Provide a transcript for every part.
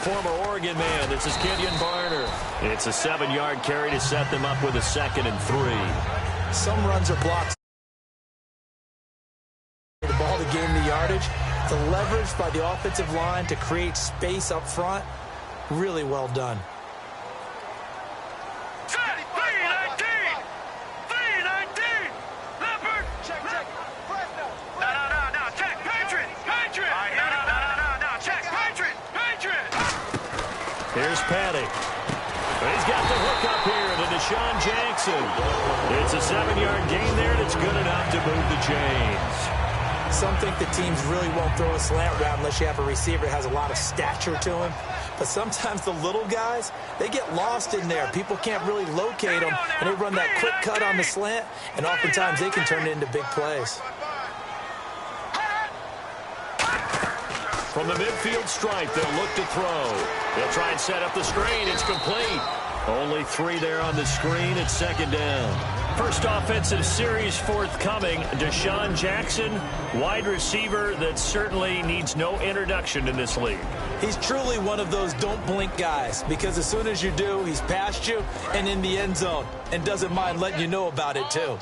former Oregon man. This is Kenyon Barner. It's a 7-yard carry to set them up with a 2nd and 3. Some runs are blocks. The ball to gain the yardage. The leverage by the offensive line to create space up front. Really well done. Here's Patty. He's got the hook up here to Deshaun Jackson. It's a 7-yard gain there, and it's good enough to move the chains. Some think the teams really won't throw a slant route unless you have a receiver that has a lot of stature to him. But sometimes the little guys, they get lost in there. People can't really locate them, and they run that quick cut on the slant, and oftentimes they can turn it into big plays. From the midfield stripe, they'll look to throw. They'll try and set up the screen. It's complete. Only 3 there on the screen. It's 2nd down. First offensive series forthcoming. Deshaun Jackson, wide receiver that certainly needs no introduction in this league. He's truly one of those don't blink guys, because as soon as you do, he's past you and in the end zone and doesn't mind letting you know about it too.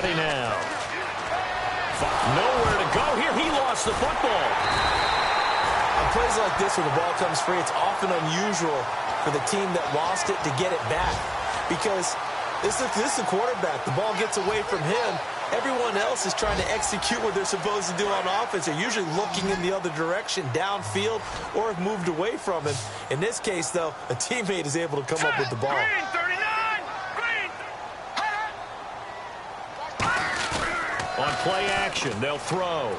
Now. Nowhere to go here. He lost the football. On plays like this where the ball comes free, it's often unusual for the team that lost it to get it back, because this is the quarterback. The ball gets away from him. Everyone else is trying to execute what they're supposed to do on offense. They're usually looking in the other direction, downfield, or have moved away from him. In this case, though, a teammate is able to come up with the ball. On play action, they'll throw. Oh,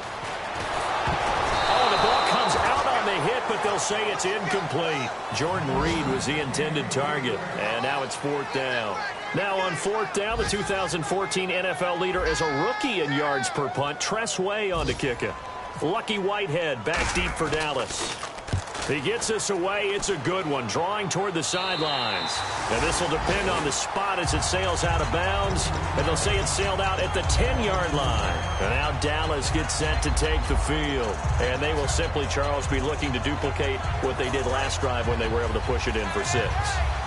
the ball comes out on the hit, but they'll say it's incomplete. Jordan Reed was the intended target, and now it's 4th down. Now on 4th down, the 2014 NFL leader as a rookie in yards per punt, Tress Way on to kick it. Lucky Whitehead back deep for Dallas. He gets this away. It's a good one, drawing toward the sidelines. And this will depend on the spot as it sails out of bounds. And they'll say it sailed out at the 10-yard line. And now Dallas gets set to take the field. And they will simply, Charles, be looking to duplicate what they did last drive when they were able to push it in for 6.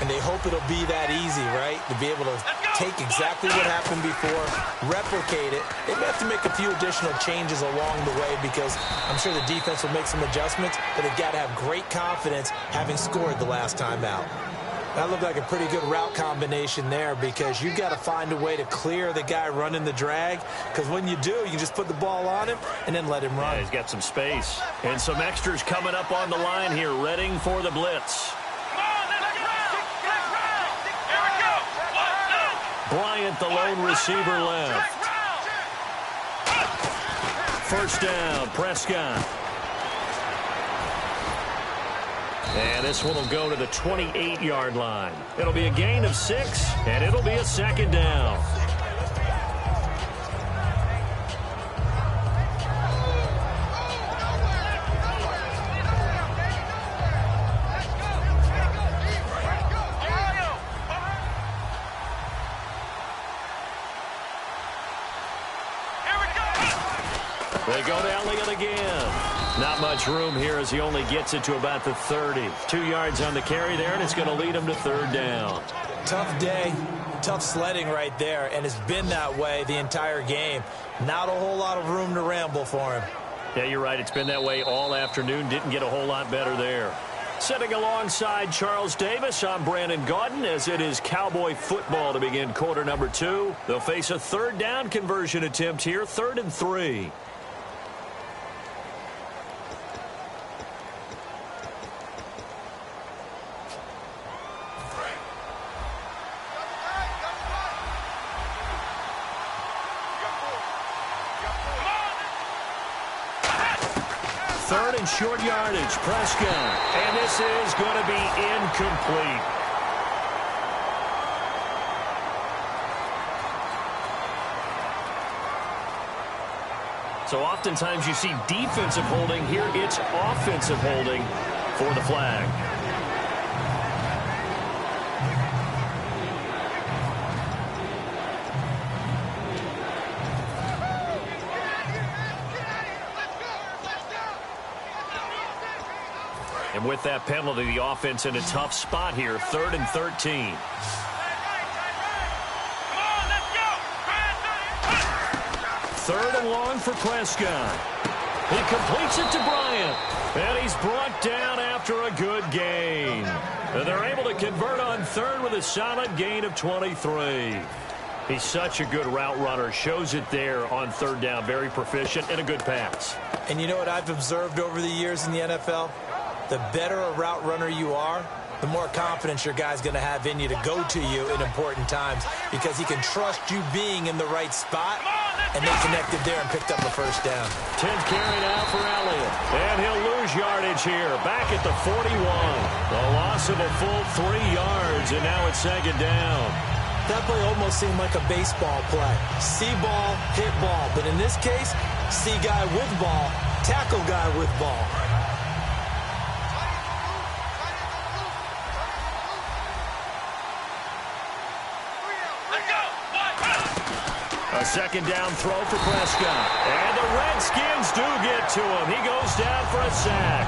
And they hope it'll be that easy, right? To be able to take exactly what happened before, replicate it. They may have to make a few additional changes along the way, because I'm sure the defense will make some adjustments, but they've got to have great confidence having scored the last time out. That looked like a pretty good route combination there, because you've got to find a way to clear the guy running the drag, because when you do, you just put the ball on him and then let him run. Yeah, he's got some space. And some extras coming up on the line here, readying for the blitz. Bryant, the lone receiver, left. 1st down, Prescott. And this one will go to the 28-yard line. It'll be a gain of 6, and it'll be a 2nd down. They go to Elliott again. Not much room here as he only gets it to about the 30. 2 yards on the carry there, and it's going to lead him to 3rd down. Tough day, tough sledding right there, and it's been that way the entire game. Not a whole lot of room to ramble for him. Yeah, you're right. It's been that way all afternoon. Didn't get a whole lot better there. Sitting alongside Charles Davis, I'm Brandon Gaudin, as it is Cowboy football to begin quarter number 2. They'll face a 3rd down conversion attempt here, 3rd and 3. Third and short yardage, Prescott. And this is going to be incomplete. So oftentimes you see defensive holding. Here it's offensive holding for the flag. And with that penalty, the offense in a tough spot here, 3rd and 13. Third and long for Prescott. He completes it to Bryant. And he's brought down after a good gain. And they're able to convert on third with a solid gain of 23. He's such a good route runner. Shows it there on third down. Very proficient and a good pass. And you know what I've observed over the years in the NFL? The better a route runner you are, the more confidence your guy's going to have in you to go to you in important times because he can trust you being in the right spot. And they connected there and picked up a first down. 10th carry now for Elliott. And he'll lose yardage here. Back at the 41. The loss of a full 3 yards, and now it's second down. That play almost seemed like a baseball play. See ball, hit ball. But in this case, see guy with ball, tackle guy with ball. A second down throw for Prescott. And the Redskins do get to him. He goes down for a sack.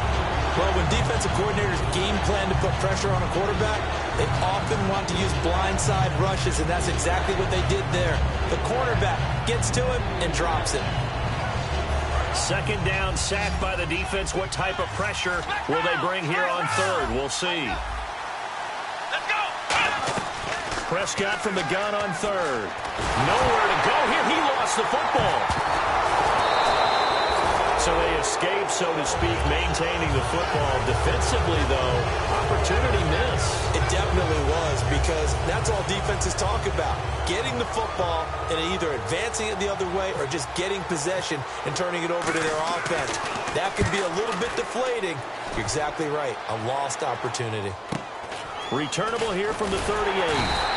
Well, when defensive coordinators game plan to put pressure on a quarterback, they often want to use blindside rushes, and that's exactly what they did there. The cornerback gets to him and drops him. Second down, sack by the defense. What type of pressure will they bring here on third? We'll see. Prescott from the gun on third. Nowhere to go here. He lost the football. So they escape, so to speak, maintaining the football. Defensively, though, opportunity miss. It definitely was, because that's all defenses talk about. Getting the football and either advancing it the other way or just getting possession and turning it over to their offense. That can be a little bit deflating. You're exactly right. A lost opportunity. Returnable here from the 38.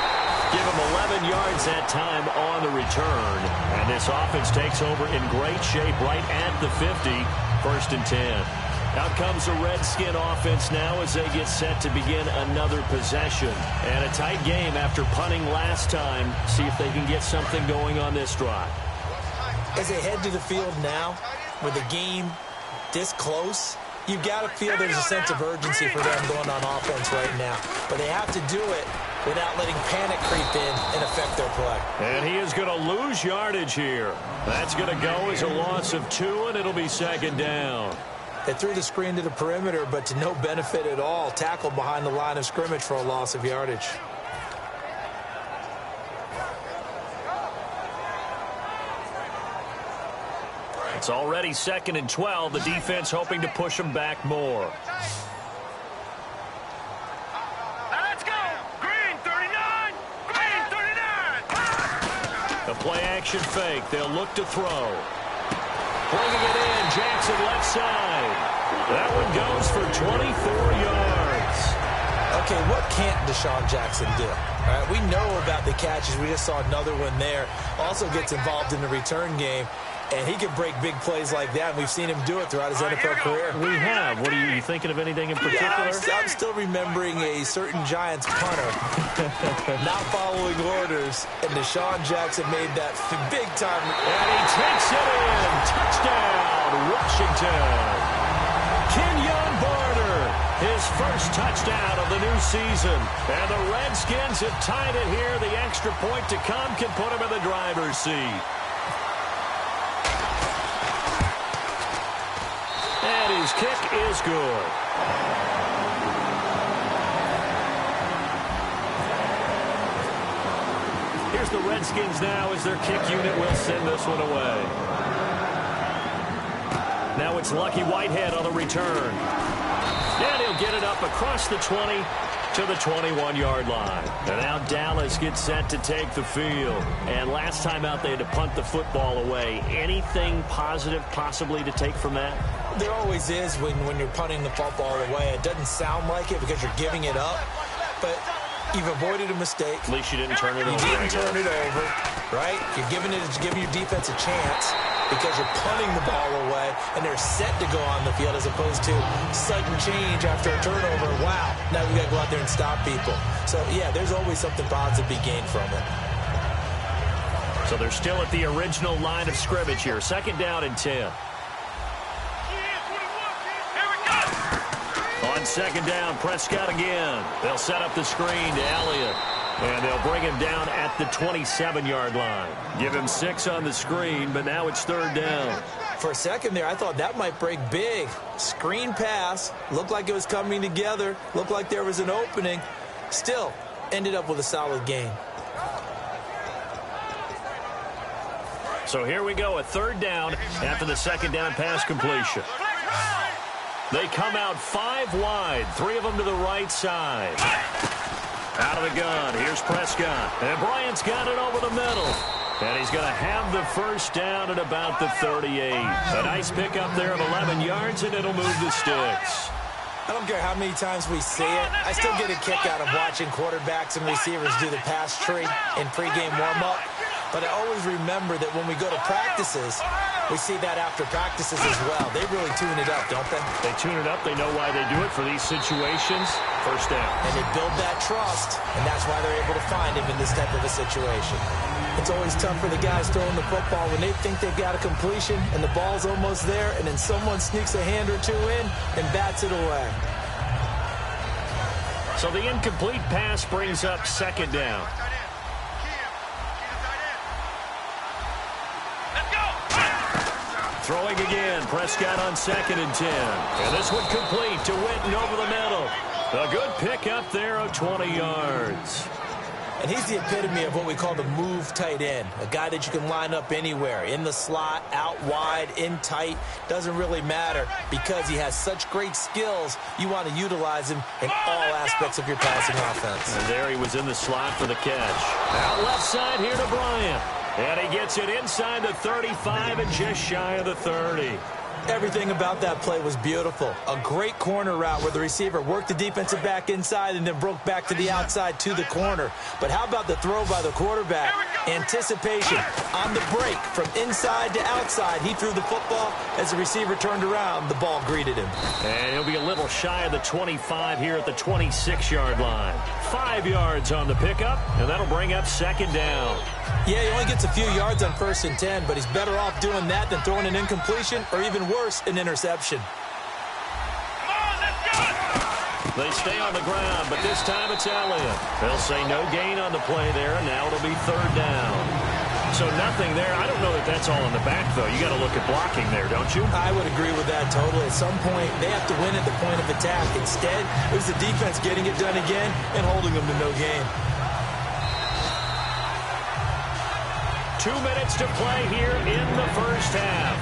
Give him 11 yards that time on the return. And this offense takes over in great shape right at the 50. 1st and 10. Out comes the Redskin offense now as they get set to begin another possession. And a tight game after punting last time. See if they can get something going on this drive. As they head to the field now, with the game this close, you've got to feel there's a sense of urgency for them going on offense right now. But they have to do it without letting panic creep in and affect their play. And he is going to lose yardage here. That's going to go as a loss of 2, and it'll be second down. They threw the screen to the perimeter, but to no benefit at all. Tackled behind the line of scrimmage for a loss of yardage. It's already 2nd and 12. The defense hoping to push them back more. Let's go! Green 39! Green 39! A play-action fake. They'll look to throw. Bringing it in. Jackson left side. That one goes for 24 yards. Okay, what can't Deshaun Jackson do? All right, we know about the catches. We just saw another one there. Also gets involved in the return game. And he can break big plays like that, and we've seen him do it throughout his NFL career. We have. What are you thinking of anything in particular? Yeah, I'm still remembering a certain Giants punter not following orders, and Deshaun Jackson made that big time. And he takes it in. Touchdown, Washington. Kenyon Barner, his first touchdown of the new season. And the Redskins have tied it here. The extra point to come can put him in the driver's seat. And his kick is good. Here's the Redskins now as their kick unit will send this one away. Now it's Lucky Whitehead on the return. And he'll get it up across the 20 to the 21-yard line. And now Dallas gets set to take the field. And last time out they had to punt the football away. Anything positive possibly to take from that? There always is when you're punting the football away. It doesn't sound like it because you're giving it up, but you've avoided a mistake. At least you didn't turn it over. You didn't turn it over, right? You're giving your defense a chance because you're punting the ball away, and they're set to go on the field as opposed to sudden change after a turnover. Wow, now we got to go out there and stop people. So, yeah, there's always something positive to be gained from it. So they're still at the original line of scrimmage here. 2nd down and 10. On On second down, Prescott again. They'll set up the screen to Elliott. And they'll bring him down at the 27-yard line. Give him 6 on the screen, but now it's third down. For a second there, I thought that might break big. Screen pass. Looked like it was coming together. Looked like there was an opening. Still, ended up with a solid gain. So here we go, a third down after the second down pass completion. They come out 5 wide, 3 of them to the right side. Out of the gun, here's Prescott. And Bryant's got it over the middle. And he's going to have the first down at about the 38. A nice pickup there of 11 yards, and it'll move the sticks. I don't care how many times we see it. I still get a kick out of watching quarterbacks and receivers do the pass tree in pregame warm-up. But I always remember that when we go to practices, we see that after practices as well. They really tune it up, don't they? They tune it up. They know why they do it for these situations. First down. And they build that trust, and that's why they're able to find him in this type of a situation. It's always tough for the guys throwing the football when they think they've got a completion and the ball's almost there, and then someone sneaks a hand or two in and bats it away. So the incomplete pass brings up second down. Throwing again, Prescott on 2nd and 10. And this one complete to Witten over the middle. A good pick up there of 20 yards. And he's the epitome of what we call the move tight end. A guy that you can line up anywhere. In the slot, out wide, in tight. Doesn't really matter because he has such great skills. You want to utilize him in all aspects of your passing offense. And there he was in the slot for the catch. Out left side here to Bryant. And he gets it inside the 35 and just shy of the 30. Everything about that play was beautiful. A great corner route where the receiver worked the defensive back inside and then broke back to the outside to the corner. But how about the throw by the quarterback? Anticipation on the break from inside to outside. He threw the football. As the receiver turned around, the ball greeted him. And he'll be a little shy of the 25 here at the 26-yard line. 5 yards on the pickup, and that'll bring up second down. Yeah, he only gets a few yards on 1st and 10, but he's better off doing that than throwing an incompletion or even worse, an interception. They stay on the ground, but this time it's Elliott. They'll say no gain on the play there, and now it'll be third down. So nothing there. I don't know that that's all in the back, though. You got to look at blocking there, don't you? I would agree with that totally. At some point, they have to win at the point of attack. Instead, it was the defense getting it done again and holding them to no gain. 2 minutes to play here in the first half.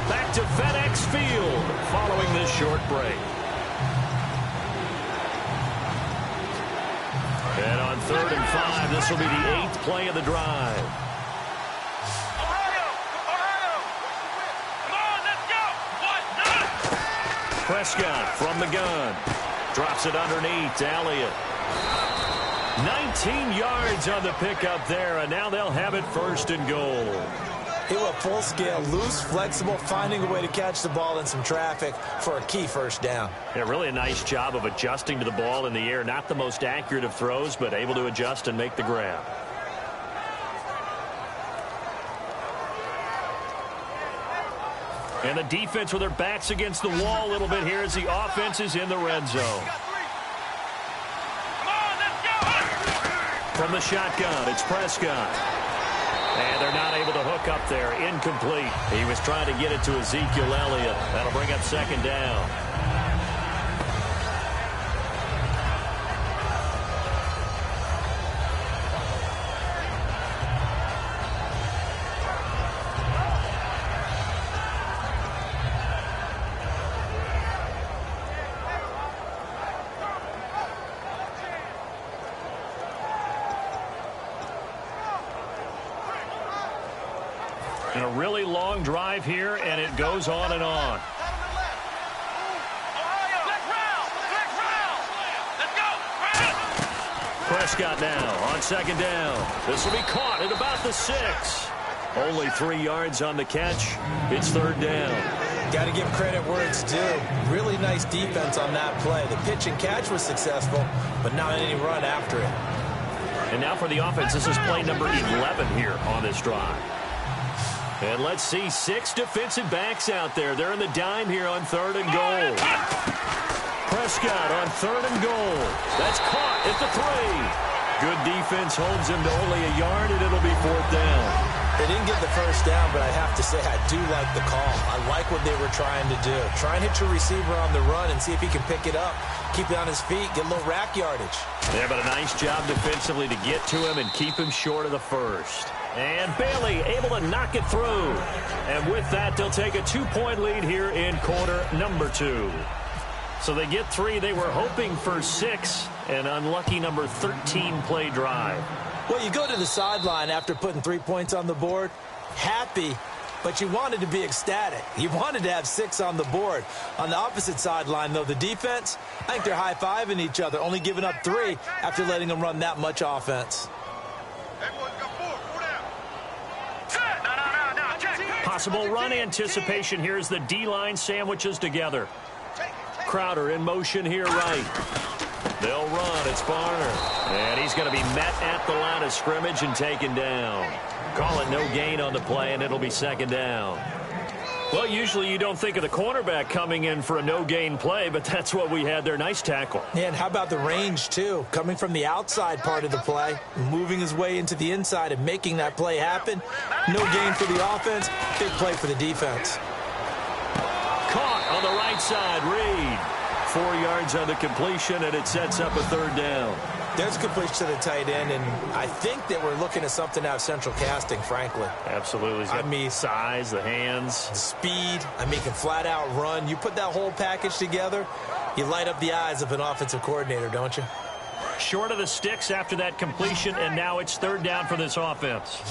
Back to FedEx Field following this short break. And on 3rd and 5, this will be the 8th play of the drive. Prescott from the gun. Drops it underneath to Elliott. 19 yards on the pickup there, and now they'll have it 1st and goal. He went full scale, loose, flexible, finding a way to catch the ball in some traffic for a key first down. Yeah, really a nice job of adjusting to the ball in the air. Not the most accurate of throws, but able to adjust and make the grab. And the defense with their backs against the wall a little bit here as the offense is in the red zone. From the shotgun, it's Prescott. And they're not able to hook up there. Incomplete. He was trying to get it to Ezekiel Elliott. That'll bring up second down. And a really long drive here, and it goes on and on. Prescott now on second down. This will be caught at about the 6. Only 3 yards on the catch. It's third down. Got to give credit where it's due. Really nice defense on that play. The pitch and catch was successful, but not any run after it. And now for the offense, this is play number 11 here on this drive. And let's see, 6 defensive backs out there. They're in the dime here on 3rd and goal. Prescott on 3rd and goal. That's caught at the 3. Good defense holds him to only a yard, and it'll be 4th down. They didn't get the first down, but I have to say I do like the call. I like what they were trying to do. Try and hit your receiver on the run and see if he can pick it up. Keep it on his feet, get a little rack yardage. Yeah, but a nice job defensively to get to him and keep him short of the first. And Bailey able to knock it through. And with that, they'll take a 2-point lead here in quarter number 2. So they get 3. They were hoping for 6. An unlucky number 13 play drive. Well, you go to the sideline after putting 3 points on the board, happy, but you wanted to be ecstatic. You wanted to have 6 on the board. On the opposite sideline, though, the defense, I think they're high-fiving each other, only giving up 3 after letting them run that much offense. Possible run anticipation here as the D-line sandwiches together. Crowder in motion here right. They'll run. It's Barner. And he's going to be met at the line of scrimmage and taken down. Call it no gain on the play, and it'll be 2nd down. Well, usually you don't think of the cornerback coming in for a no-gain play, but that's what we had there. Nice tackle. And how about the range, too? Coming from the outside part of the play, moving his way into the inside and making that play happen. No gain for the offense, big play for the defense. Caught on the right side, Reed. 4 yards on the completion, and it sets up a 3rd down. There's a completion to the tight end, and I think that we're looking at something out of central casting, frankly. Absolutely. He's got the size, the hands. The speed. I mean, he can flat-out run. You put that whole package together, you light up the eyes of an offensive coordinator, don't you? Short of the sticks after that completion, and now it's 3rd down for this offense.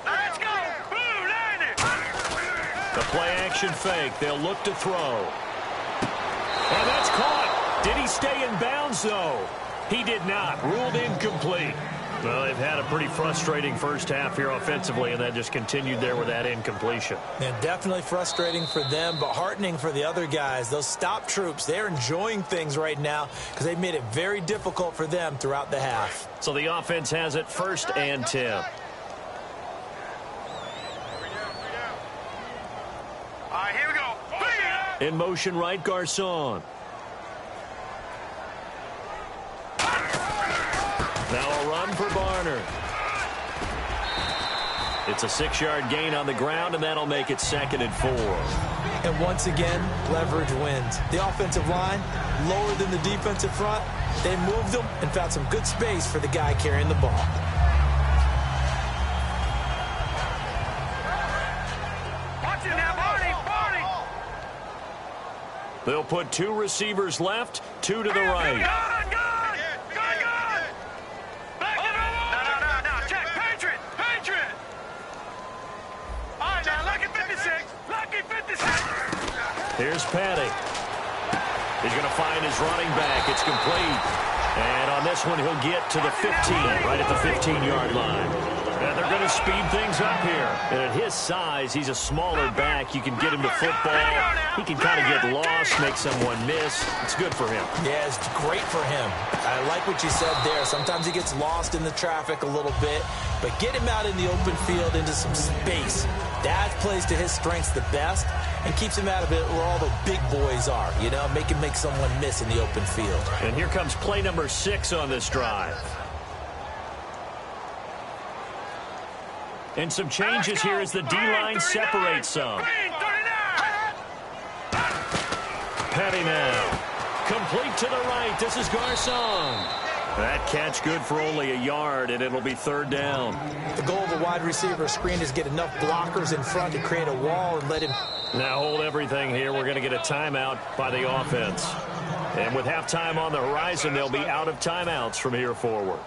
Let's go! Blue landed! The play-action fake. They'll look to throw. And that's caught. Did he stay in bounds, though? He did not. Ruled incomplete. Well, they've had a pretty frustrating first half here offensively, and that just continued there with that incompletion. And definitely frustrating for them, but heartening for the other guys. Those stop troops, they're enjoying things right now because they've made it very difficult for them throughout the half. So the offense has it 1st and 10. All right, here we go. In motion right, Garcon. Now a run for Barner. It's a 6-yard gain on the ground, and that'll make it 2nd and 4. And once again, leverage wins. The offensive line, lower than the defensive front. They moved them and found some good space for the guy carrying the ball. Watch it now, Barney! They'll put 2 receivers left, 2 to the right. Here's Patty. He's going to find his running back. It's complete. And on this one, he'll get to the 15, right at the 15-yard line. And they're going to speed things up here. And at his size, he's a smaller back. You can get him to football. He can kind of get lost, make someone miss. It's good for him. Yeah, it's great for him. I like what you said there. Sometimes he gets lost in the traffic a little bit. But get him out in the open field into some space. That plays to his strengths the best and keeps him out of it where all the big boys are, you know, make him make someone miss in the open field. And here comes play number 6 on this drive. And some changes here as the D-line separates some. Petty now. Complete to the right. This is Garcon. That catch good for only a yard, and it'll be 3rd down. The goal of a wide receiver screen is get enough blockers in front to create a wall and let him. Now hold everything here. We're going to get a timeout by the offense. And with halftime on the horizon, they'll be out of timeouts from here forward.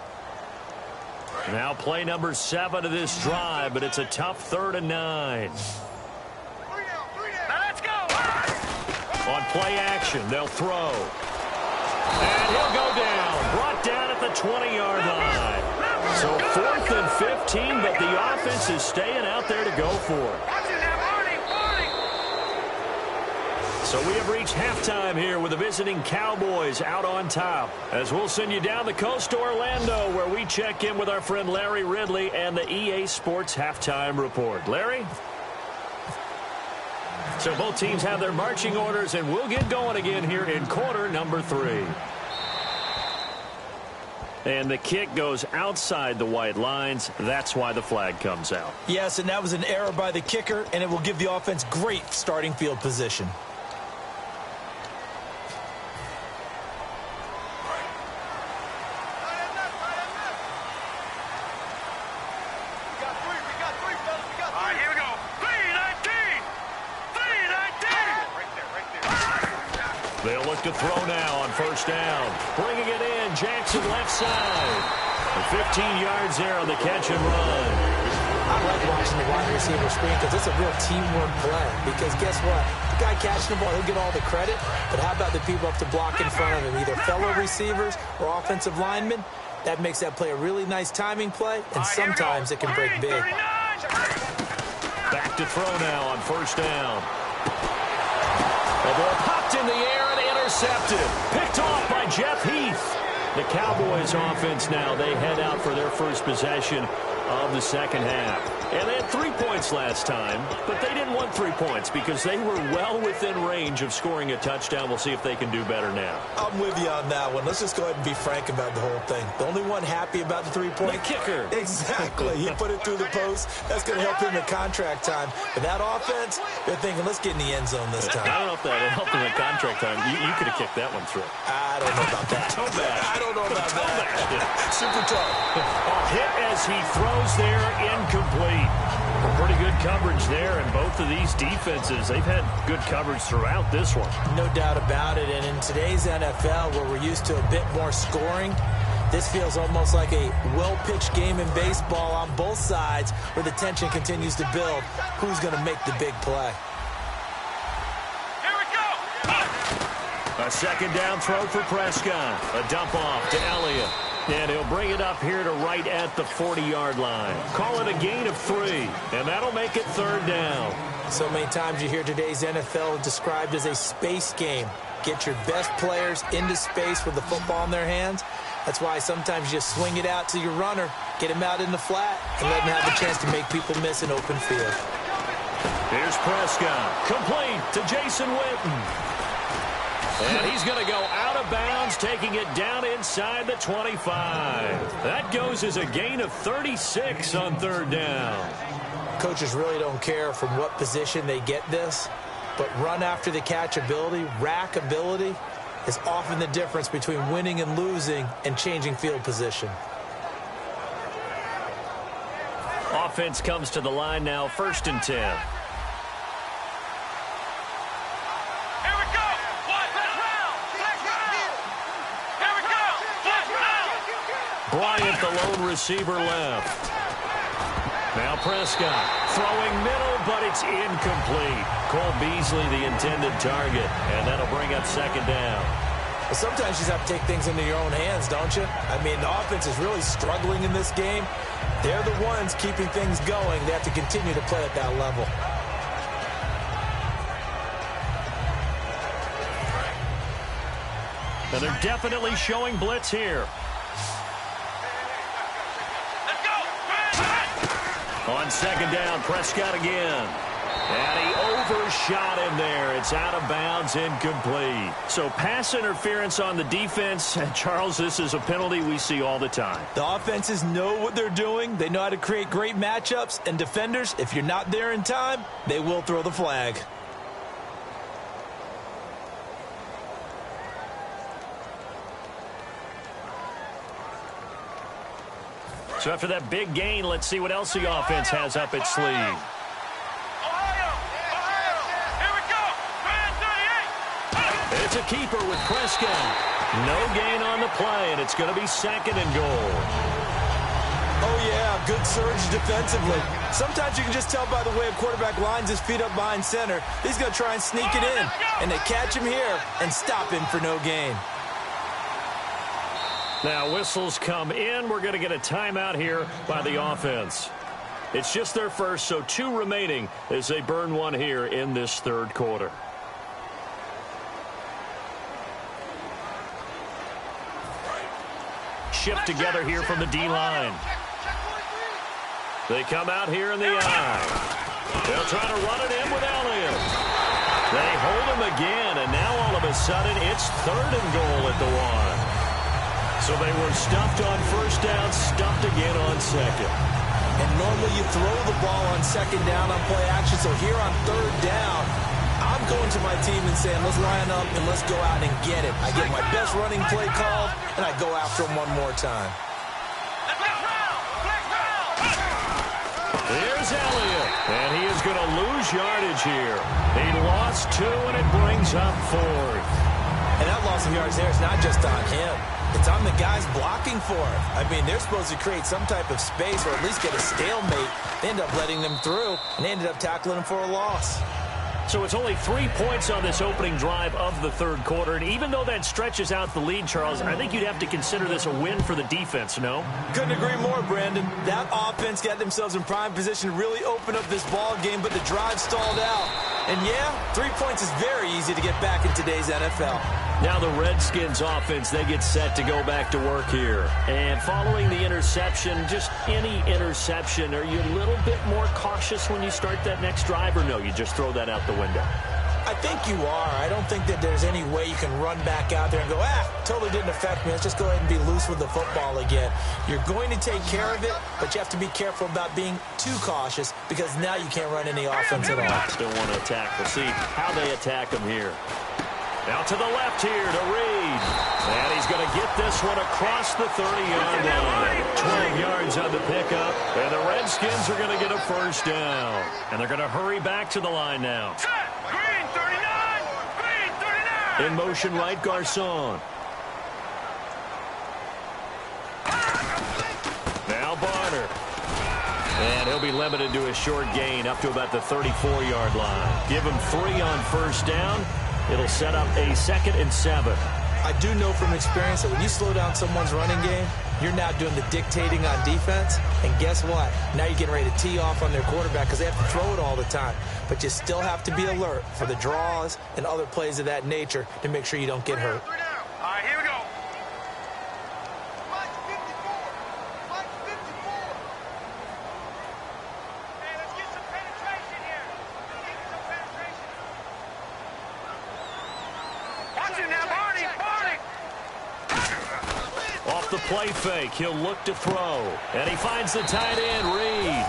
Now play number 7 of this drive, but it's a tough 3rd and 9. Let's go! On play action, they'll throw. And he'll go down. Brought down at the 20-yard line. So 4th and 15, but the offense is staying out there to go for it. So we have reached halftime here with the visiting Cowboys out on top. As we'll send you down the coast to Orlando, where we check in with our friend Larry Ridley and the EA Sports Halftime Report. Larry? So both teams have their marching orders, and we'll get going again here in quarter number 3. And the kick goes outside the white lines. That's why the flag comes out. Yes, and that was an error by the kicker, and it will give the offense great starting field position. They'll look to throw now on first down. Bringing it in, Jackson left side. 15 yards there on the catch and run. I like watching the wide receiver screen because it's a real teamwork play. Because guess what? The guy catching the ball, he'll get all the credit. But how about the people up to block in front of him, either fellow receivers or offensive linemen? That makes that play a really nice timing play, and sometimes it can break big. Back to throw now on first down. The ball popped in the air and intercepted. Picked off by Jeff Heath. The Cowboys offense now, they head out for their first possession of the second half. And they had 3 points last time, but they didn't want 3 points because they were well within range of scoring a touchdown. We'll see if they can do better now. I'm with you on that one. Let's just go ahead and be frank about the whole thing. The only one happy about the 3-point. The kicker. Exactly. He put it through the post. That's going to help him in contract time. But that offense, they're thinking, let's get in the end zone this time. I don't know if that helped him in contract time. You could have kicked that one through. I don't know about that. Toe bad. I don't know about that. Super toe. A hit as he throws there, incomplete. Pretty good coverage there, and both of these defenses, they've had good coverage throughout this one. No doubt about it, and in today's NFL, where we're used to a bit more scoring, this feels almost like a well-pitched game in baseball on both sides where the tension continues to build. Who's going to make the big play? Here we go! A second down throw for Prescott. A dump off to Elliott. And he'll bring it up here to right at the 40-yard line. Call it a gain of 3, and that'll make it third down. So many times you hear today's NFL described as a space game. Get your best players into space with the football in their hands. That's why sometimes you just swing it out to your runner, get him out in the flat, and let him have a chance to make people miss an open field. Here's Prescott. Complete to Jason Witten. And he's going to go out of bounds, taking it down inside the 25. That goes as a gain of 36 on third down. Coaches really don't care from what position they get this, but run after the catch ability, rack ability, is often the difference between winning and losing and changing field position. Offense comes to the line now, 1st and 10. Bryant, the lone receiver, left. Now Prescott throwing middle, but it's incomplete. Cole Beasley, the intended target, and that'll bring up second down. Well, sometimes you just have to take things into your own hands, don't you? I mean, the offense is really struggling in this game. They're the ones keeping things going. They have to continue to play at that level. And they're definitely showing blitz here. On second down, Prescott again. And he overshot him there. It's out of bounds, incomplete. So pass interference on the defense. And Charles, this is a penalty we see all the time. The offenses know what they're doing. They know how to create great matchups. And defenders, if you're not there in time, they will throw the flag. So after that big gain, let's see what else the offense has up its sleeve. It's a keeper with Prescott. No gain on the play, and it's going to be 2nd and goal. Oh, yeah, good surge defensively. Sometimes you can just tell by the way a quarterback lines his feet up behind center. He's going to try and sneak it in, and they catch him here and stop him for no gain. Now, whistles come in. We're going to get a timeout here by the offense. It's just their first, so 2 remaining as they burn one here in this third quarter. Shift together here from the D-line. They come out here in the I. They'll try to run it in with Elliott. They hold him again, and now all of a sudden it's 3rd and goal at the 1. So they were stuffed on first down, stuffed again on second. And normally you throw the ball on second down on play action, so here on 3rd down, I'm going to my team and saying, let's line up and let's go out and get it. I get my best running play called, and I go after him one more time. Here's Elliott, and he is going to lose yardage here. He lost 2, and it brings up 4th. And that loss of yards there is not just on him. It's on the guys blocking for him. I mean, they're supposed to create some type of space or at least get a stalemate. They end up letting them through, and they ended up tackling him for a loss. So it's only 3 points on this opening drive of the 3rd quarter. And even though that stretches out the lead, Charles, I think you'd have to consider this a win for the defense, no? Couldn't agree more, Brandon. That offense got themselves in prime position to really open up this ball game, but the drive stalled out. And yeah, 3 points is very easy to get back in today's NFL. Now the Redskins offense, they get set to go back to work here. And following the interception, just any interception, are you a little bit more cautious when you start that next drive, or no, you just throw that out the window? I think you are. I don't think that there's any way you can run back out there and go, totally didn't affect me. Let's just go ahead and be loose with the football again. You're going to take care of it, but you have to be careful about being too cautious because now you can't run any offense at all. Still want to attack. We'll see how they attack him here. Out to the left here to Reed. And he's going to get this one across the 30-yard line. 12 yards on the pickup. And the Redskins are going to get a first down. And they're going to hurry back to the line now. Green 39! Green 39! In motion right, Garcon. Now Barner. And he'll be limited to a short gain up to about the 34-yard line. Give him 3 on first down. It'll set up a 2nd and 7. I do know from experience that when you slow down someone's running game, you're now doing the dictating on defense. And guess what? Now you're getting ready to tee off on their quarterback because they have to throw it all the time. But you still have to be alert for the draws and other plays of that nature to make sure you don't get hurt. All right, here we go. Hey, let's get some penetration here. Let's get some penetration. Watch it now, Barney. Barney. Off the play fake, he'll look to throw. And he finds the tight end, Reed.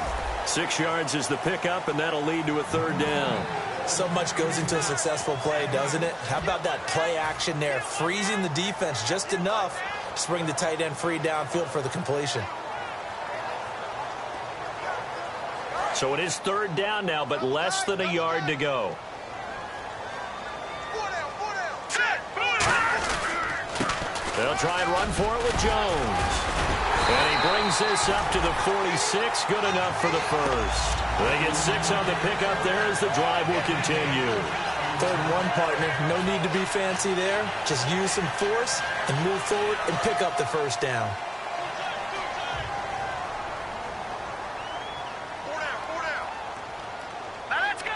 6 yards is the pickup, and that'll lead to a 3rd down. So much goes into a successful play, doesn't it? How about that play action there, freezing the defense just enough to bring the tight end free downfield for the completion. So it is 3rd down now, but less than a yard to go. They'll try and run for it with Jones. And he brings this up to the 46. Good enough for the first. They get 6 on the pickup there as the drive will continue. 3rd and 1, partner. No need to be fancy there. Just use some force and move forward and pick up the first down. 4 down, 4 down. Now let's go.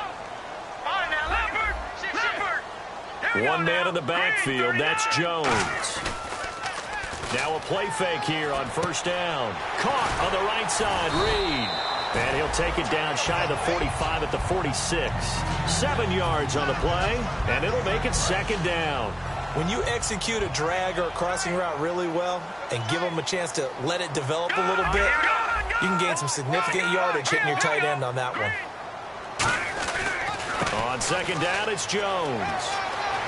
Fine now, Leopard. Leopard. One man in the backfield. That's Jones. Now a play fake here on first down. Caught on the right side, Reed. And he'll take it down shy of the 45 at the 46. 7 yards on the play, and it'll make it 2nd down. When you execute a drag or a crossing route really well and give them a chance to let it develop a little bit, you can gain some significant yardage hitting your tight end on that one. On 2nd down, it's Jones.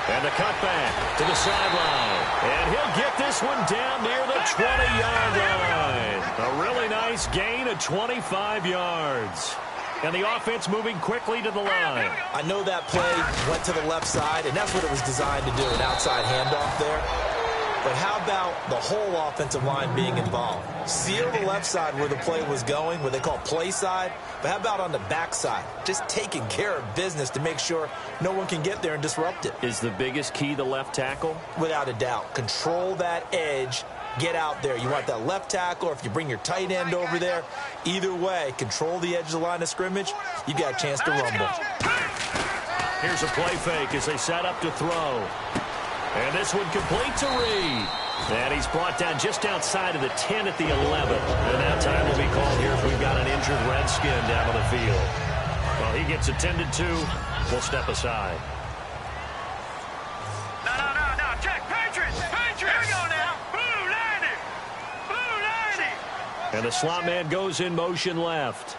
And the cutback to the sideline. And he'll get this one down near the 20-yard line. A really nice gain of 25 yards. And the offense moving quickly to the line. I know that play went to the left side, and that's what it was designed to do, an outside handoff there. But how about the whole offensive line being involved? Seal the left side where the play was going, what they call play side. But how about on the back side? Just taking care of business to make sure no one can get there and disrupt it. Is the biggest key the left tackle? Without a doubt. Control that edge. Get out there. You want that left tackle, or if you bring your tight end over there, either way, control the edge of the line of scrimmage. You got a chance to rumble. Here's a play fake as they set up to throw. And this one complete to Reed. And he's brought down just outside of the 10 at the 11. And now time will be called here if we've got an injured Redskin down on the field. Well, he gets attended to. We'll step aside. And the slot man goes in motion left.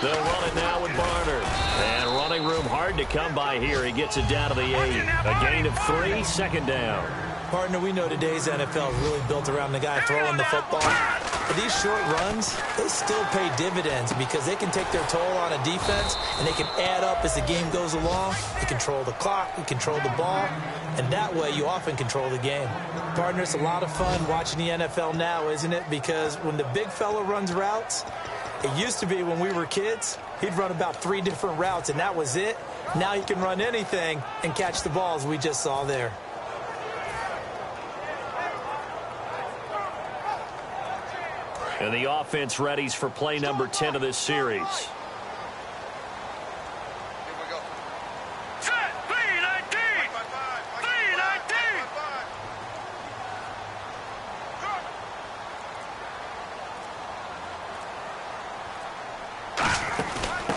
They'll run it now with Barner. And running room hard to come by here. He gets it down to the 8. A gain of 3, second down. Partner, we know today's NFL is really built around the guy throwing the football. But these short runs, they still pay dividends because they can take their toll on a defense and they can add up as the game goes along. You control the clock, you control the ball, and that way you often control the game. Partner, it's a lot of fun watching the NFL now, isn't it? Because when the big fella runs routes, it used to be when we were kids, he'd run about 3 different routes, and that was it. Now he can run anything and catch the balls we just saw there. And the offense readies for play number 10 of this series.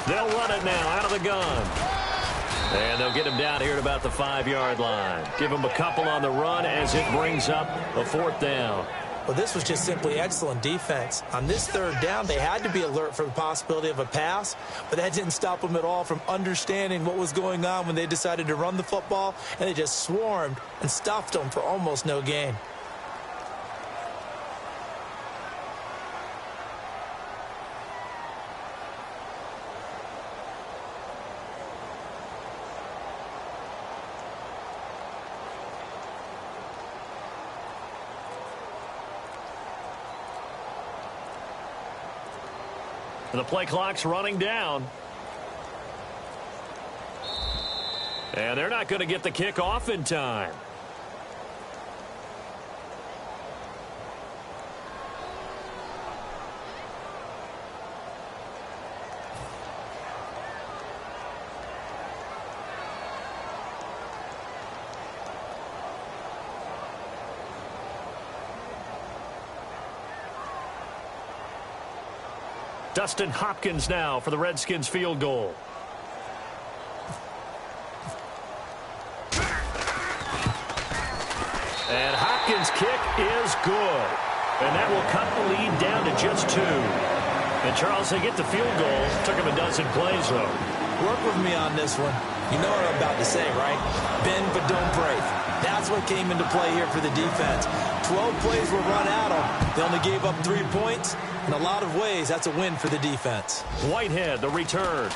They'll run it now out of the gun. And they'll get him down here at about the 5-yard line. Give him a couple on the run as it brings up a 4th down. Well, this was just simply excellent defense. On this 3rd down, they had to be alert for the possibility of a pass, but that didn't stop them at all from understanding what was going on when they decided to run the football, and they just swarmed and stuffed them for almost no gain. And the play clock's running down. And they're not going to get the kick off in time. Dustin Hopkins now for the Redskins field goal. And Hopkins' kick is good. And that will cut the lead down to just 2. And Charles, they get the field goal. Took him a dozen plays, though. Work with me on this one. You know what I'm about to say, right? Bend but don't break. That's what came into play here for the defense. 12 plays were run at them. They only gave up 3 points. In a lot of ways, that's a win for the defense. Whitehead, the return.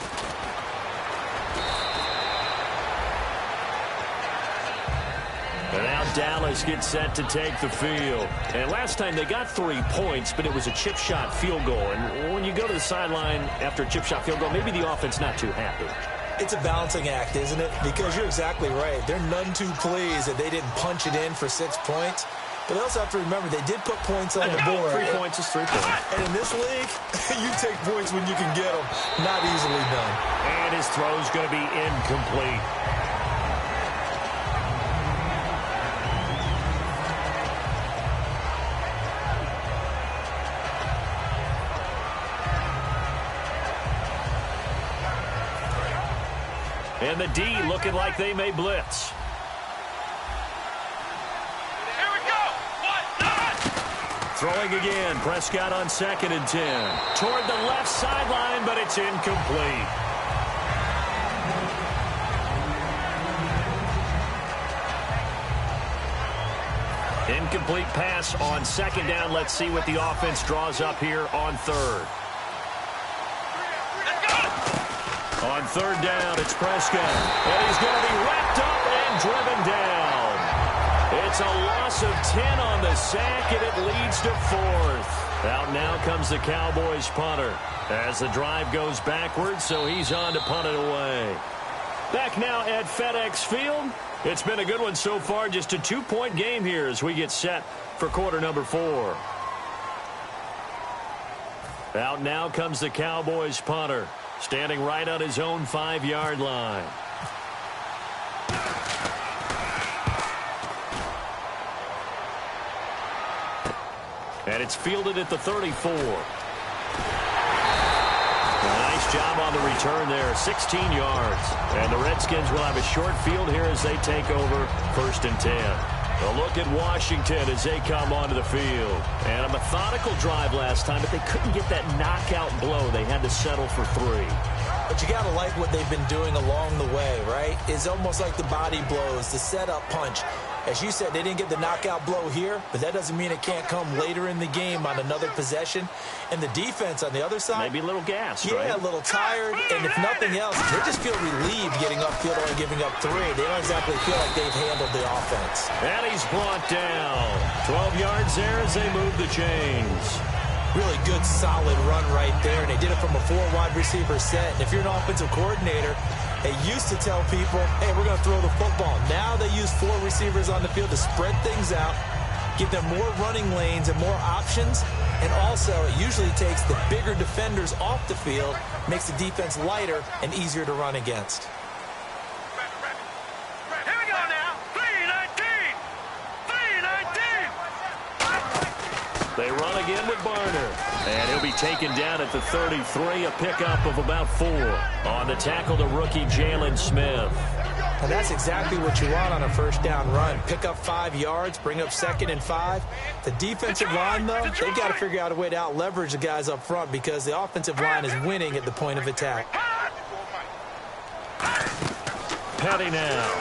And now Dallas gets set to take the field. And last time they got 3 points, but it was a chip shot field goal. And when you go to the sideline after a chip shot field goal, maybe the offense not too happy. It's a balancing act, isn't it? Because you're exactly right. They're none too pleased that they didn't punch it in for 6 points. But they also have to remember they did put points on the board. 3 points is 3 points. And in this league, you take points when you can get them. Not easily done. And his throw's going to be incomplete. And the D looking like they may blitz. Throwing again, Prescott on 2nd and 10. Toward the left sideline, but it's incomplete. Incomplete pass on 2nd down. Let's see what the offense draws up here on 3rd. On 3rd down, it's Prescott. And he's going to be wrapped up and driven down. It's a loss of 10 on the sack, and it leads to 4th. Out now comes the Cowboys punter as the drive goes backwards, so he's on to punt it away. Back now at FedEx Field. It's been a good one so far, just a 2-point game here as we get set for quarter number 4. Out now comes the Cowboys punter, standing right on his own 5-yard line. And it's fielded at the 34. Nice job on the return there, 16 yards. And the Redskins will have a short field here as they take over 1st and 10. A look at Washington as they come onto the field. And a methodical drive last time, but they couldn't get that knockout blow. They had to settle for 3. But you got to like what they've been doing along the way, right? It's almost like the body blows, the setup punch. As you said, they didn't get the knockout blow here, but that doesn't mean it can't come later in the game on another possession. And the defense on the other side, maybe a little gassed, yeah, right? a little tired. And if nothing else, they just feel relieved getting upfield and giving up 3. They don't exactly feel like they've handled the offense. And he's brought down. 12 yards there as they move the chains. Really good, solid run right there, and they did it from a 4-wide receiver set. And if you're an offensive coordinator, they used to tell people, hey, we're going to throw the football. Now they use 4 receivers on the field to spread things out, give them more running lanes and more options, and also it usually takes the bigger defenders off the field, makes the defense lighter and easier to run against. Here we go now. 3-19. 3-19. They run again with Barner. And he'll be taken down at the 33, a pickup of about 4. On the tackle, the rookie Jalen Smith. And that's exactly what you want on a first down run. Pick up 5 yards, bring up 2nd and 5. The defensive line, though, they've got to figure out a way to out-leverage the guys up front because the offensive line is winning at the point of attack. Petty now.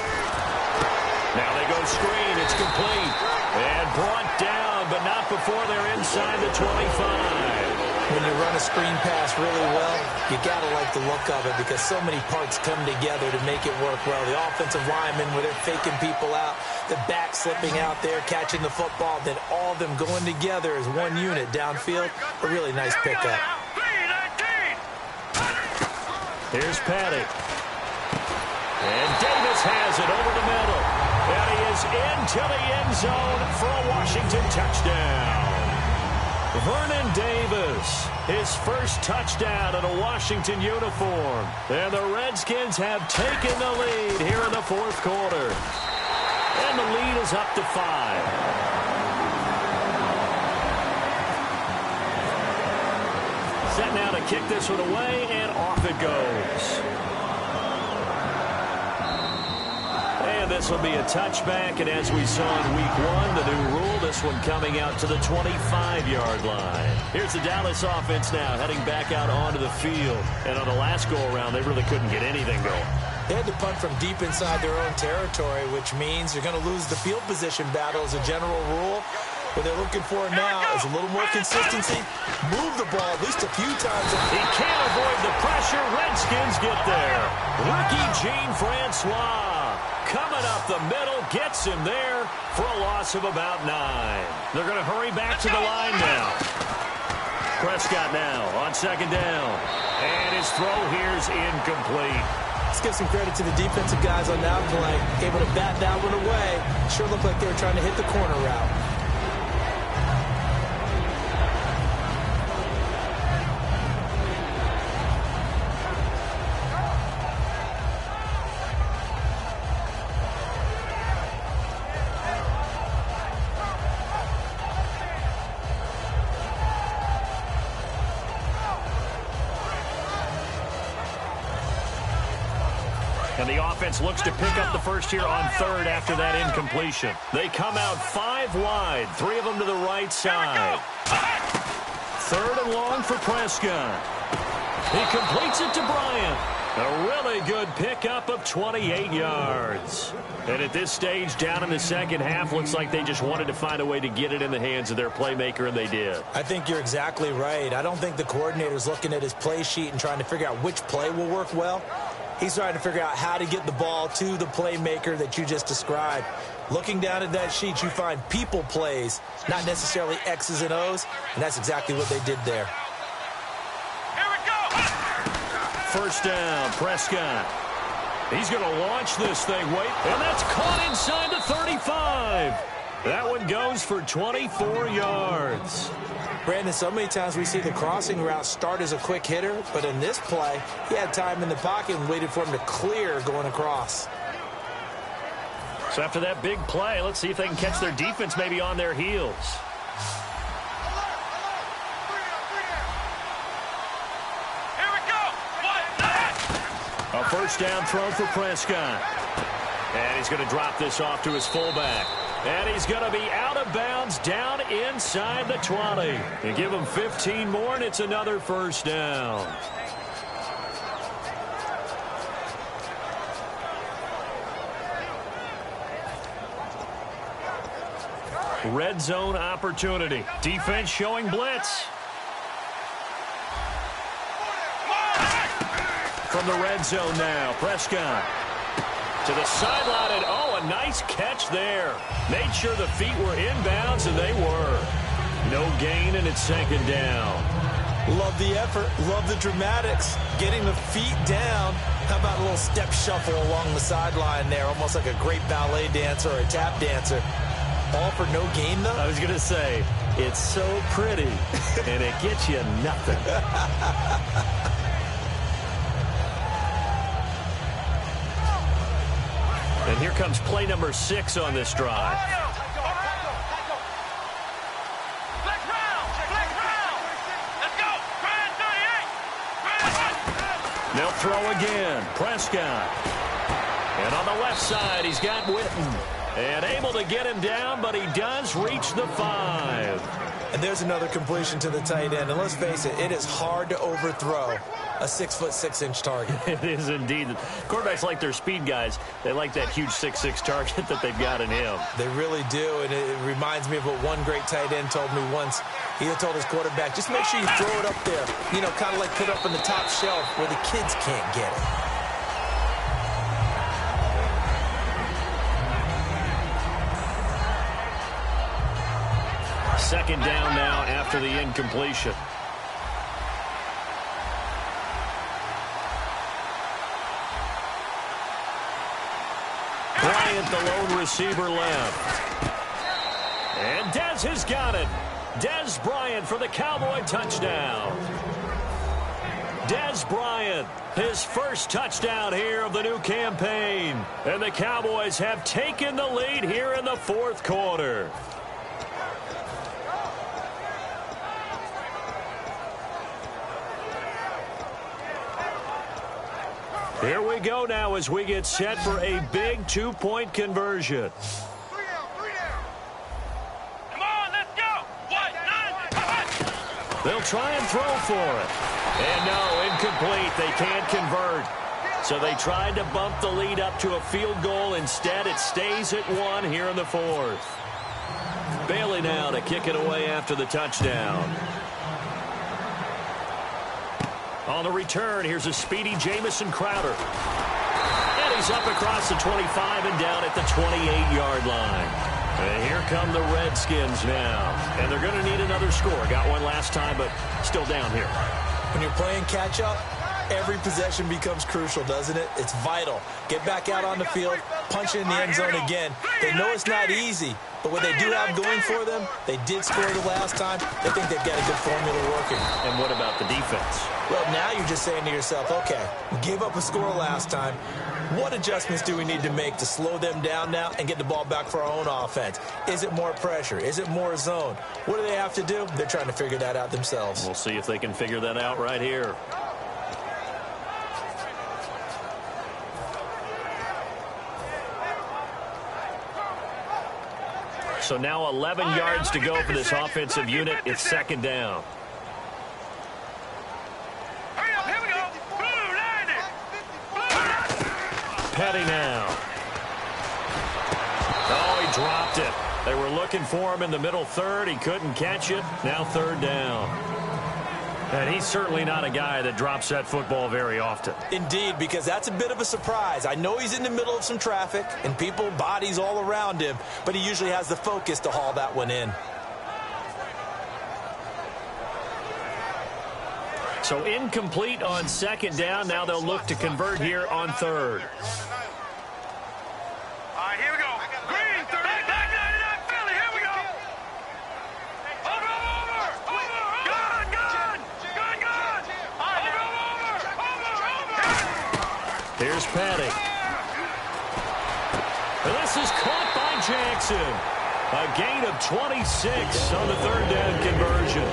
Now they go screen. It's complete. And brought down, but not before they're inside the 25. When you run a screen pass really well, you got to like the look of it because so many parts come together to make it work well. The offensive linemen, where they're faking people out, the back slipping out there, catching the football, then all of them going together as one unit downfield. A really nice pickup. Here's Petty. And Davis has it over the middle. And he is into the end zone for a Washington touchdown. Vernon Davis, his first touchdown in a Washington uniform. And the Redskins have taken the lead here in the 4th quarter. And the lead is up to 5. Set now to kick this one away, and off it goes. And this will be a touchback, and as we saw in Week 1, the new rule, this one coming out to the 25-yard line. Here's the Dallas offense now, heading back out onto the field. And on the last go-around, they really couldn't get anything going. They had to punt from deep inside their own territory, which means you're going to lose the field position battle as a general rule. What they're looking for now is a little more consistency. Move the ball at least a few times. He can't avoid the pressure. Redskins get there. Rookie Jean-Francois coming up the middle, gets him there for a loss of about 9. They're going to hurry back to the line now. Prescott now on 2nd down. And his throw here's incomplete. Let's give some credit to the defensive guys on that play. Able to bat that one away. Sure looked like they were trying to hit the corner route. And the offense looks to pick up the first here on 3rd after that incompletion. They come out 5 wide, 3 of them to the right side. 3rd and long for Prescott. He completes it to Bryant. A really good pickup of 28 yards. And at this stage, down in the second half, looks like they just wanted to find a way to get it in the hands of their playmaker, and they did. I think you're exactly right. I don't think the coordinator's looking at his play sheet and trying to figure out which play will work well. He's trying to figure out how to get the ball to the playmaker that you just described. Looking down at that sheet, you find people plays, not necessarily X's and O's, and that's exactly what they did there. Here we go. First down, Prescott. He's going to launch this thing. Wait, and that's caught inside the 35. That one goes for 24 yards. Brandon, so many times we see the crossing route start as a quick hitter, but in this play, he had time in the pocket and waited for him to clear going across. So after that big play, let's see if they can catch their defense maybe on their heels. Here we go. A first down throw for Prescott. And he's going to drop this off to his fullback. And he's going to be out of bounds down inside the 20. And give him 15 more, and it's another first down. Red zone opportunity. Defense showing blitz. From the red zone now, Prescott. To the sideline, and oh, a nice catch there. Made sure the feet were inbounds, and they were. No gain, and it's second down. Love the effort, love the dramatics. Getting the feet down. How about a little step shuffle along the sideline there, almost like a great ballet dancer or a tap dancer. All for no gain, though? I was going to say, it's so pretty, and it gets you nothing. And here comes play number 6 on this drive. They'll throw again. Prescott. And on the left side, he's got Witten. And able to get him down, but he does reach the 5. And there's another completion to the tight end. And let's face it, it is hard to overthrow a 6'6" target. It is indeed. Quarterbacks like their speed guys. They like that huge 6'6" target that they've got in him. They really do, and it reminds me of what one great tight end told me once. He had told his quarterback, just make sure you throw it up there. You know, kind of like put it up on the top shelf where the kids can't get it. Second down now after the incompletion. Bryant, the lone receiver, left. And Dez has got it. Dez Bryant for the Cowboy touchdown. Dez Bryant, his first touchdown here of the new campaign. And the Cowboys have taken the lead here in the fourth quarter. Here we go now as we get set for a big 2-point conversion. Come on, let's go. 1-9. They'll try and throw for it. And no, incomplete. They can't convert. So they tried to bump the lead up to a field goal. Instead, it stays at 1 here in the fourth. Bailey now to kick it away after the touchdown. On the return, here's a speedy Jamison Crowder. And he's up across the 25 and down at the 28-yard line. And here come the Redskins now. And they're going to need another score. Got one last time, but still down here. When you're playing catch-up, every possession becomes crucial, doesn't it? It's vital. Get back out on the field, punch it in the end zone again. They know it's not easy, but what they do have going for them, they did score the last time. They think they've got a good formula working. And what about the defense? Well, now you're just saying to yourself, okay, we gave up a score last time. What adjustments do we need to make to slow them down now and get the ball back for our own offense? Is it more pressure? Is it more zone? What do they have to do? They're trying to figure that out themselves. We'll see if they can figure that out right here. So now 11 yards to go for this offensive unit. It's second down. Hurry up, here we go. Blue, line it. Petty now. Oh, he dropped it. They were looking for him in the middle third. He couldn't catch it. Now third down. And he's certainly not a guy that drops that football very often. Indeed, because that's a bit of a surprise. I know he's in the middle of some traffic and people, bodies all around him, but he usually has the focus to haul that one in. So incomplete on second down. Now they'll look to convert here on third. All right, here we go. Green, 30. Back 99, Philly, here we go. Over. Gone. Over. Here's Petty. And this is caught by Jackson. A gain of 26 on the third down conversion.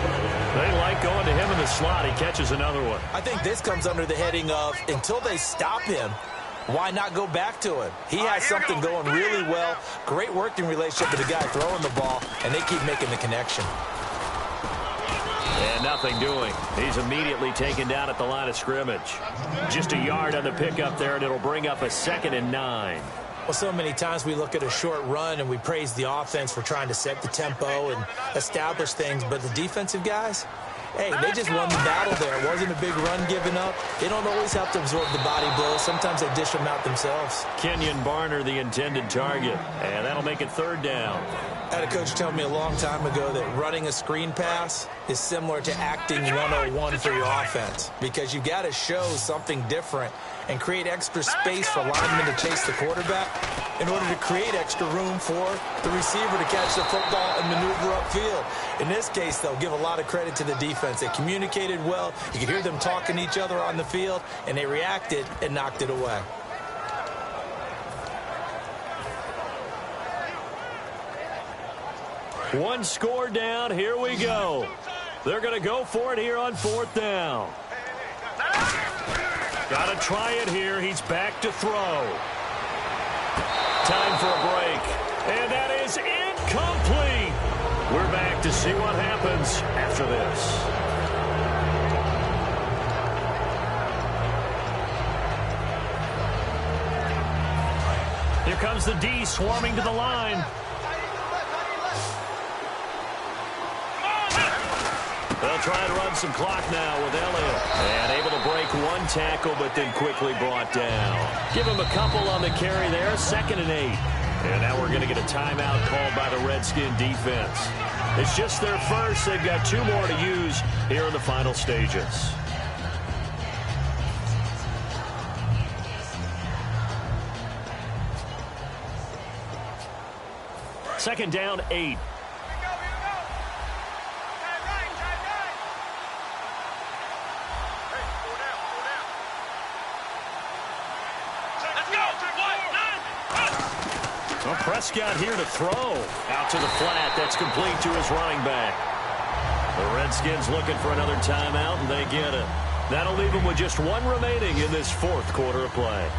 They like going to him in the slot. He catches another one. I think this comes under the heading of, until they stop him, why not go back to him? He has something going really well, great working relationship with the guy throwing the ball, and they keep making the connection. And nothing doing. He's immediately taken down at the line of scrimmage. Just a yard on the pickup there, and it'll bring up a 2nd and 9. Well, so many times we look at a short run and we praise the offense for trying to set the tempo and establish things, but the defensive guys, hey, they just won the battle there. It wasn't a big run given up. They don't always have to absorb the body blows. Sometimes they dish them out themselves. Kenyon Barner, the intended target, and that'll make it 3rd down. I had a coach tell me a long time ago that running a screen pass is similar to acting 101 for your offense, because you've got to show something different and create extra space for linemen to chase the quarterback in order to create extra room for the receiver to catch the football and maneuver upfield. In this case, they'll give a lot of credit to the defense. They communicated well. You could hear them talking to each other on the field, and they reacted and knocked it away. One score down. Here we go. They're going to go for it here on 4th down. Got to try it here. He's back to throw. Time for a break. And that is incomplete. We're back to see what happens after this. Here comes the D swarming to the line. They'll try and run some clock now with Elliott. And able to break one tackle, but then quickly brought down. Give him a couple on the carry there, 2nd and 8. And now we're going to get a timeout called by the Redskin defense. It's just their first. They've got 2 more to use here in the final stages. Second down, 8. Well, Prescott here to throw. Out to the flat. That's complete to his running back. The Redskins looking for another timeout, and they get it. That'll leave them with just 1 remaining in this 4th quarter of play.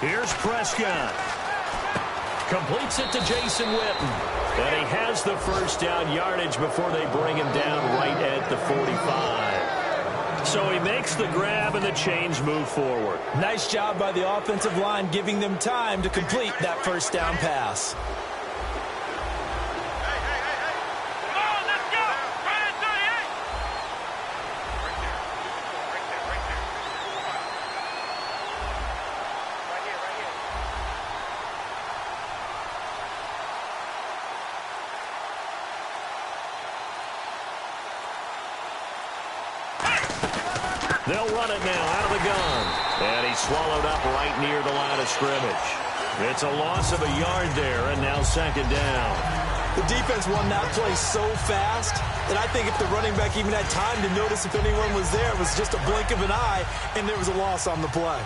Here's Prescott. Completes it to Jason Witten. And he has the first down yardage before they bring him down right at the 45. So he makes the grab and the chains move forward. Nice job by the offensive line giving them time to complete that first down pass. They'll run it now out of the gun. And he's swallowed up right near the line of scrimmage. It's a loss of a yard there, and now 2nd down. The defense won that play so fast that I think if the running back even had time to notice if anyone was there, it was just a blink of an eye, and there was a loss on the play.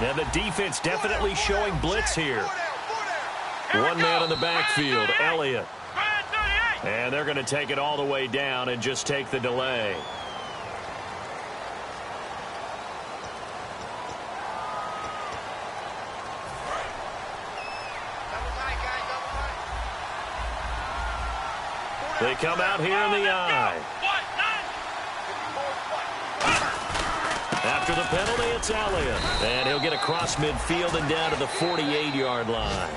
Now the defense definitely showing blitz here. 1 man in the backfield, Elliott. And they're going to take it all the way down and just take the delay. They come out here in the eye. After the penalty, it's Elliott. And he'll get across midfield and down to the 48-yard line.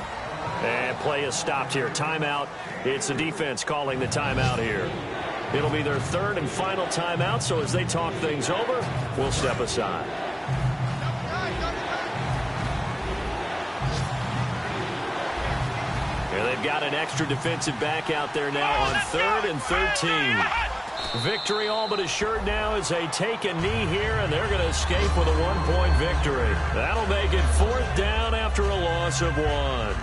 And play is stopped here. Timeout. It's the defense calling the timeout here. It'll be their 3rd and final timeout, so as they talk things over, we'll step aside. Here they've got an extra defensive back out there now on 3rd and 13. Victory all but assured now as they take a knee here, and they're going to escape with a 1-point victory. That'll make it 4th down after a loss of 1.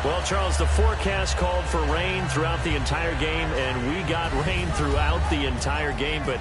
Well, Charles, the forecast called for rain throughout the entire game, and we got rain throughout the entire game. But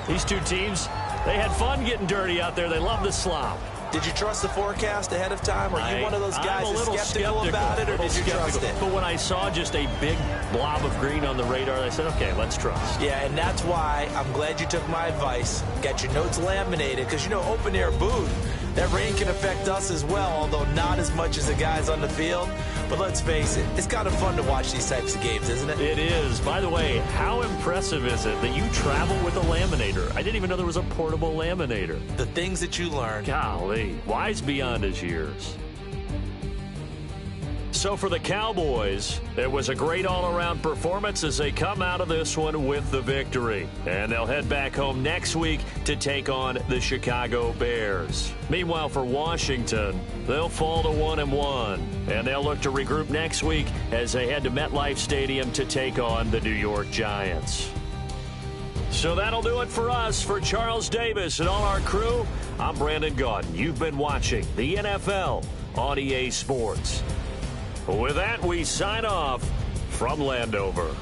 these two teams, they had fun getting dirty out there. They love the slop. Did you trust the forecast ahead of time? Are you one of those guys that's skeptical about it, or did you trust it? But when I saw just a big blob of green on the radar, I said, okay, let's trust. Yeah, and that's why I'm glad you took my advice. Got your notes laminated, because, you know, open-air booth, that rain can affect us as well, although not as much as the guys on the field. But let's face it, it's kind of fun to watch these types of games, isn't it? It is. By the way, how impressive is it that you travel with a laminator? I didn't even know there was a portable laminator. The things that you learn. Golly, wise beyond his years. So for the Cowboys, it was a great all-around performance as they come out of this one with the victory. And they'll head back home next week to take on the Chicago Bears. Meanwhile, for Washington, they'll fall to 1-1. And they'll look to regroup next week as they head to MetLife Stadium to take on the New York Giants. So that'll do it for us. For Charles Davis and all our crew, I'm Brandon Gaudin. You've been watching the NFL on EA Sports. With that, we sign off from Landover.